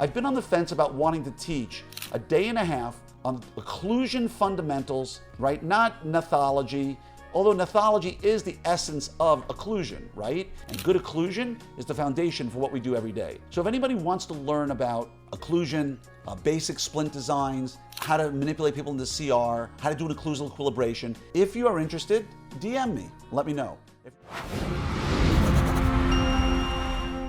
I've been on the fence about wanting to teach a day and a half on occlusion fundamentals, right? Not gnathology, although gnathology is the essence of occlusion, right? And good occlusion is the foundation for what we do every day. So if anybody wants to learn about occlusion, basic splint designs, how to manipulate people into CR, how to do an occlusal equilibration, if you are interested, DM me, let me know.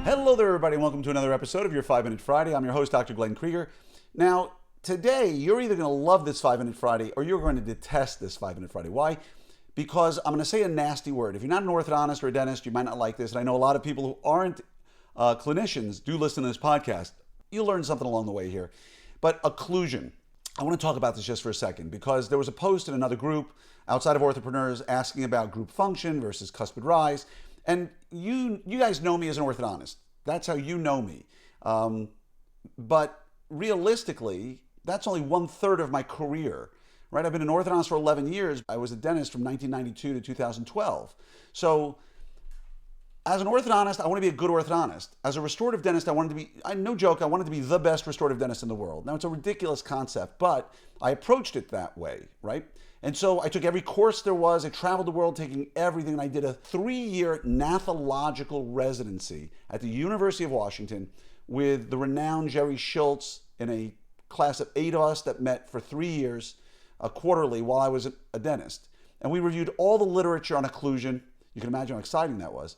Hello there, everybody. Welcome to another episode of your 5-Minute Friday. I'm your host, Dr. Glenn Krieger. Now, today, you're either going to love this 5-Minute Friday or you're going to detest this 5-Minute Friday. Why? Because I'm going to say a nasty word. If you're not an orthodontist or a dentist, you might not like this. And I know a lot of people who aren't clinicians do listen to this podcast. You'll learn something along the way here. But occlusion. I want to talk about this just for a second because there was a post in another group outside of Orthopreneurs asking about group function versus cuspid rise. And you guys know me as an orthodontist. That's how you know me. But realistically, that's only 1/3 of my career, right? I've been an orthodontist for 11 years. I was a dentist from 1992 to 2012. So as an orthodontist, I want to be a good orthodontist. As a restorative dentist, I wanted to be, no joke, I wanted to be the best restorative dentist in the world. Now, it's a ridiculous concept, but I approached it that way, right? And so I took every course there was. I traveled the world taking everything, and I did a 3-year gnathological residency at the University of Washington with the renowned Jerry Schultz in a class of 8 of us that met for 3 years quarterly while I was a dentist. And we reviewed all the literature on occlusion. You can imagine how exciting that was.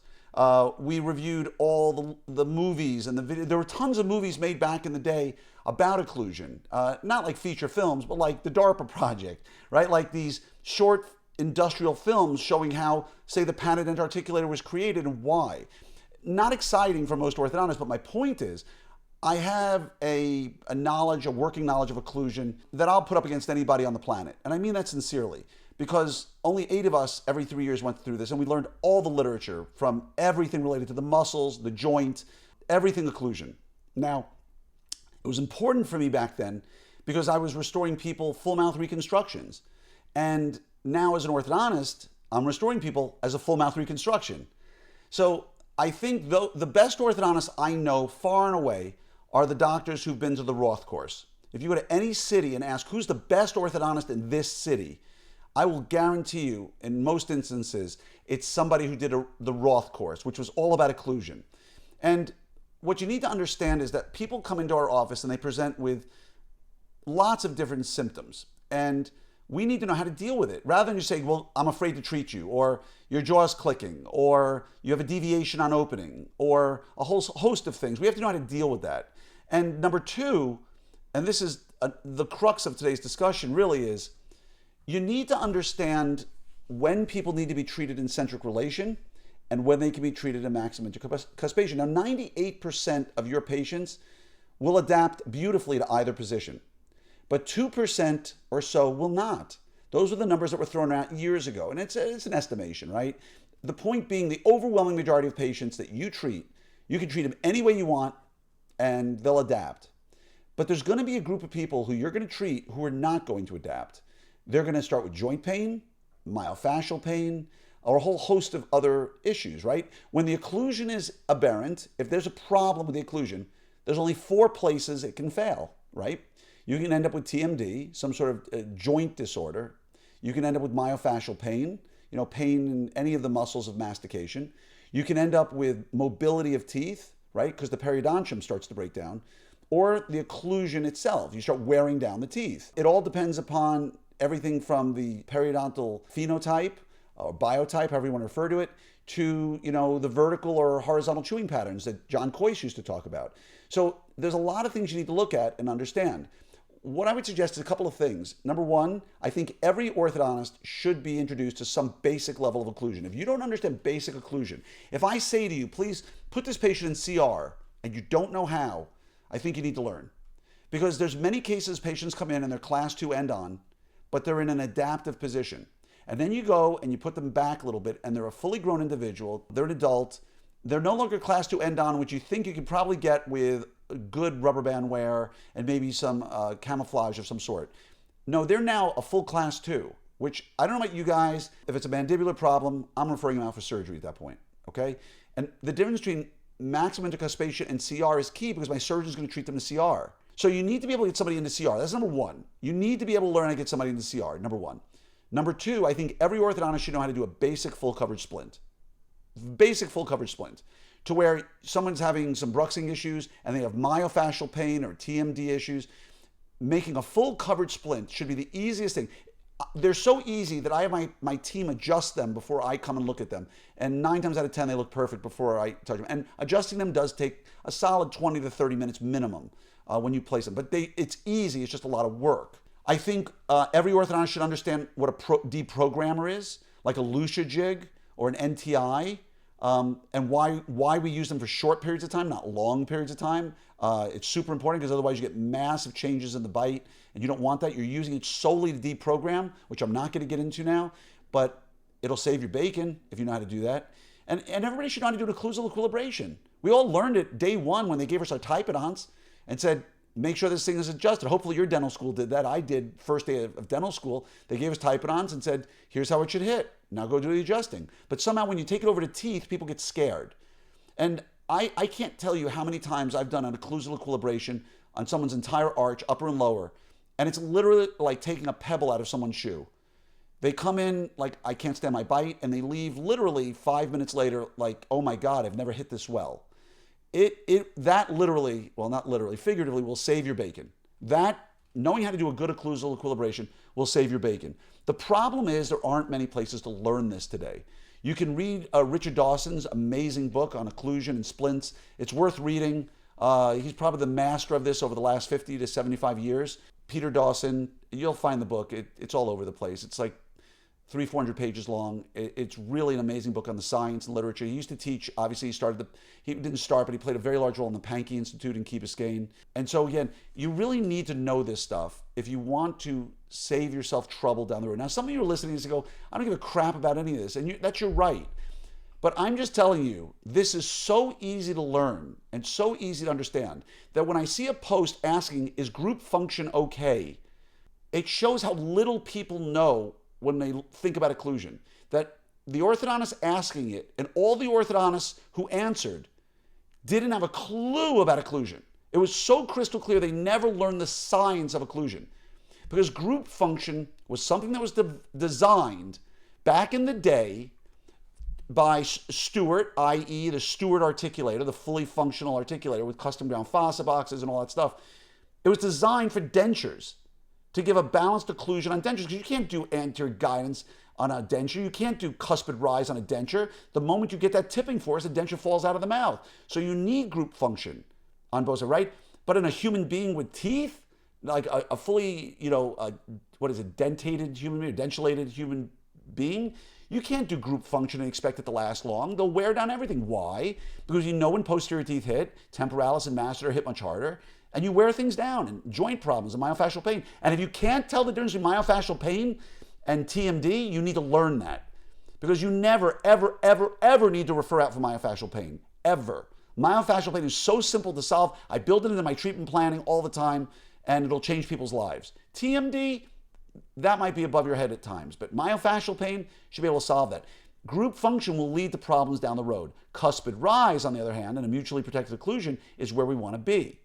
We reviewed all the movies and the video. There were tons of movies made back in the day about occlusion. Not like feature films, but like the DARPA project, right? Like these short industrial films showing how, say, the patented articulator was created and why. Not exciting for most orthodontists, but my point is, I have a working knowledge of occlusion that I'll put up against anybody on the planet. And I mean that sincerely. Because only 8 of us every 3 years went through this, and we learned all the literature from everything related to the muscles, the joint, everything occlusion. Now, it was important for me back then because I was restoring people full mouth reconstructions. And now as an orthodontist, I'm restoring people as a full mouth reconstruction. So I think the best orthodontists I know far and away are the doctors who've been to the Roth course. If you go to any city and ask who's the best orthodontist in this city, I will guarantee you, in most instances, it's somebody who did the Roth course, which was all about occlusion. And what you need to understand is that people come into our office and they present with lots of different symptoms. And we need to know how to deal with it. Rather than just saying, well, I'm afraid to treat you, or your jaw's clicking, or you have a deviation on opening, or a whole host of things. We have to know how to deal with that. And number 2, and this is the crux of today's discussion really is, you need to understand when people need to be treated in centric relation and when they can be treated in maximum intercuspation. Now, 98% of your patients will adapt beautifully to either position, but 2% or so will not. Those are the numbers that were thrown out years ago, and it's an estimation, right? The point being, the overwhelming majority of patients that you treat, you can treat them any way you want, and they'll adapt. But there's going to be a group of people who you're going to treat who are not going to adapt. They're going to start with joint pain, myofascial pain, or a whole host of other issues, right? When the occlusion is aberrant, if there's a problem with the occlusion, there's only 4 places it can fail, right? You can end up with TMD, some sort of joint disorder. You can end up with myofascial pain, pain in any of the muscles of mastication. You can end up with mobility of teeth, right? Because the periodontium starts to break down. Or the occlusion itself. You start wearing down the teeth. It all depends upon everything from the periodontal phenotype or biotype, however you want to refer to it, to the vertical or horizontal chewing patterns that John Coyce used to talk about. So there's a lot of things you need to look at and understand. What I would suggest is a couple of things. Number 1, I think every orthodontist should be introduced to some basic level of occlusion. If you don't understand basic occlusion, if I say to you, please put this patient in CR, and you don't know how, I think you need to learn. Because there's many cases patients come in and they're class 2 end on, but they're in an adaptive position. And then you go and you put them back a little bit and they're a fully grown individual, they're an adult, they're no longer class 2 end on, which you think you could probably get with good rubber band wear and maybe some camouflage of some sort. No, they're now a full class 2, which I don't know about you guys, if it's a mandibular problem, I'm referring them out for surgery at that point, okay? And the difference between maximum intercuspation and CR is key because my surgeon is going to treat them to CR. So you need to be able to get somebody into CR. That's number one. You need to be able to learn how to get somebody into CR, number one. Number two, I think every orthodontist should know how to do a basic full coverage splint. Basic full coverage splint. To where someone's having some bruxing issues and they have myofascial pain or TMD issues, making a full coverage splint should be the easiest thing. They're so easy that I have my team adjust them before I come and look at them. And 9 times out of 10, they look perfect before I touch them. And adjusting them does take a solid 20 to 30 minutes minimum when you place them. But it's easy, it's just a lot of work. I think every orthodontist should understand what a deprogrammer is, like a Lucia jig or an NTI, and why we use them for short periods of time, not long periods of time. It's super important because otherwise you get massive changes in the bite, and you don't want that. You're using it solely to deprogram, which I'm not going to get into now, but it'll save your bacon if you know how to do that. And everybody should know how to do an occlusal equilibration. We all learned it day one when they gave us our typodonts and said, make sure this thing is adjusted. Hopefully your dental school did that. I did first day of dental school. They gave us typodonts and said, here's how it should hit. Now go do the adjusting. But somehow when you take it over to teeth, people get scared. And I can't tell you how many times I've done an occlusal equilibration on someone's entire arch, upper and lower, and it's literally like taking a pebble out of someone's shoe. They come in like, I can't stand my bite, and they leave literally 5 minutes later like, oh my God, I've never hit this well. That literally, well, not literally, figuratively, will save your bacon. That, knowing how to do a good occlusal equilibration will save your bacon. The problem is there aren't many places to learn this today. You can read Richard Dawson's amazing book on occlusion and splints. It's worth reading. He's probably the master of this over the last 50 to 75 years. Peter Dawson, you'll find the book. It's all over the place. It's like 300-400 pages long. It's really an amazing book on the science and literature. He used to teach, obviously he didn't start, but he played a very large role in the Pankey Institute in Key Biscayne. And so again, you really need to know this stuff if you want to save yourself trouble down the road. Now, some of you are listening to go, I don't give a crap about any of this. And that's your right. But I'm just telling you, this is so easy to learn and so easy to understand that when I see a post asking, is group function okay? It shows how little people know when they think about occlusion. That the orthodontist asking it and all the orthodontists who answered didn't have a clue about occlusion. It was so crystal clear they never learned the science of occlusion. Because group function was something that was designed back in the day by Stewart, i.e. the Stewart articulator, the fully functional articulator with custom ground fossa boxes and all that stuff. It was designed for dentures, to give a balanced occlusion on dentures, because you can't do anterior guidance on a denture. You can't do cuspid rise on a denture. The moment you get that tipping force, the denture falls out of the mouth. So you need group function on both sides, right? But in a human being with teeth, like a fully, dentated human being, dentulated human being, you can't do group function and expect it to last long. They'll wear down everything. Why? Because you know when posterior teeth hit, temporalis and masseter hit much harder, and you wear things down, and joint problems and myofascial pain. And if you can't tell the difference between myofascial pain and TMD, you need to learn that. Because you never, ever, ever, ever need to refer out for myofascial pain. Ever. Myofascial pain is so simple to solve. I build it into my treatment planning all the time, and it'll change people's lives. TMD, that might be above your head at times, but myofascial pain should be able to solve that. Group function will lead to problems down the road. Cuspid rise, on the other hand, and a mutually protected occlusion is where we want to be.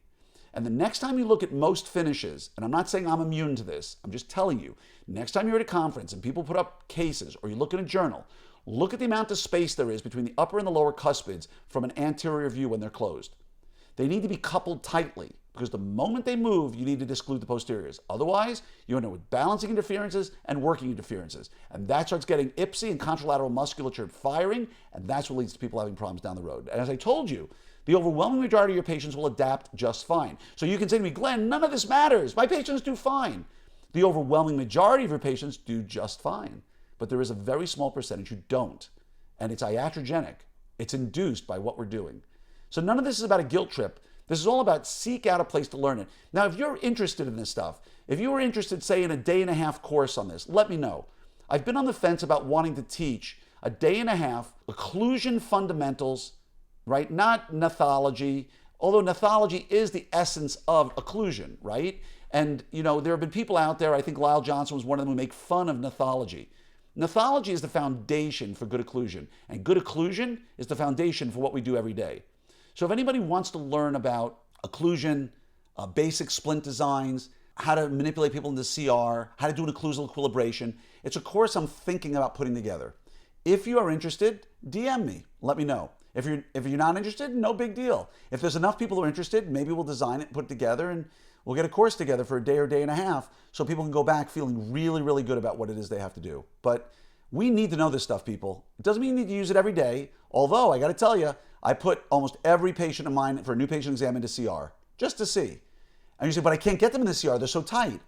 And the next time you look at most finishes, and I'm not saying I'm immune to this, I'm just telling you, next time you're at a conference and people put up cases or you look in a journal, look at the amount of space there is between the upper and the lower cuspids from an anterior view when they're closed. They need to be coupled tightly because the moment they move, you need to disclude the posteriors. Otherwise, you end up with balancing interferences and working interferences. And that starts getting ipsy and contralateral musculature firing, and that's what leads to people having problems down the road. And as I told you, the overwhelming majority of your patients will adapt just fine. So you can say to me, Glenn, none of this matters. My patients do fine. The overwhelming majority of your patients do just fine. But there is a very small percentage who don't. And it's iatrogenic. It's induced by what we're doing. So none of this is about a guilt trip. This is all about seek out a place to learn it. Now, if you're interested in this stuff, if you were interested, say, in a day-and-a-half course on this, let me know. I've been on the fence about wanting to teach a day-and-a-half occlusion fundamentals, right? Not gnathology, although gnathology is the essence of occlusion, right? And, there have been people out there, I think Lyle Johnson was one of them, who make fun of gnathology. Gnathology is the foundation for good occlusion, and good occlusion is the foundation for what we do every day. So if anybody wants to learn about occlusion, basic splint designs, how to manipulate people into CR, how to do an occlusal equilibration, it's a course I'm thinking about putting together. If you are interested, DM me, let me know. If you're not interested, no big deal. If there's enough people who are interested, maybe we'll design it, put it together, and we'll get a course together for a day or day and a half so people can go back feeling really, really good about what it is they have to do. But we need to know this stuff, people. It doesn't mean you need to use it every day, although I got to tell you, I put almost every patient of mine for a new patient exam into CR, just to see. And you say, but I can't get them in the CR, they're so tight.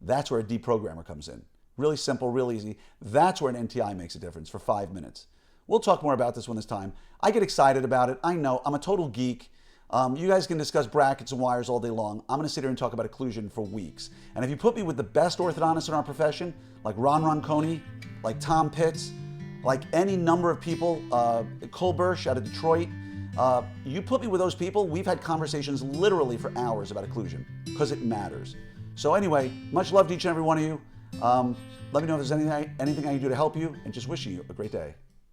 That's where a deprogrammer comes in. Really simple, real easy. That's where an NTI makes a difference for 5 minutes. We'll talk more about this when it's time. I get excited about it. I know, I'm a total geek. You guys can discuss brackets and wires all day long. I'm going to sit here and talk about occlusion for weeks. And if you put me with the best orthodontists in our profession, like Ron Ronconi, like Tom Pitts, like any number of people, Cole Bursch out of Detroit, you put me with those people, we've had conversations literally for hours about occlusion because it matters. So anyway, much love to each and every one of you. Let me know if there's anything I can do to help you, and just wishing you a great day.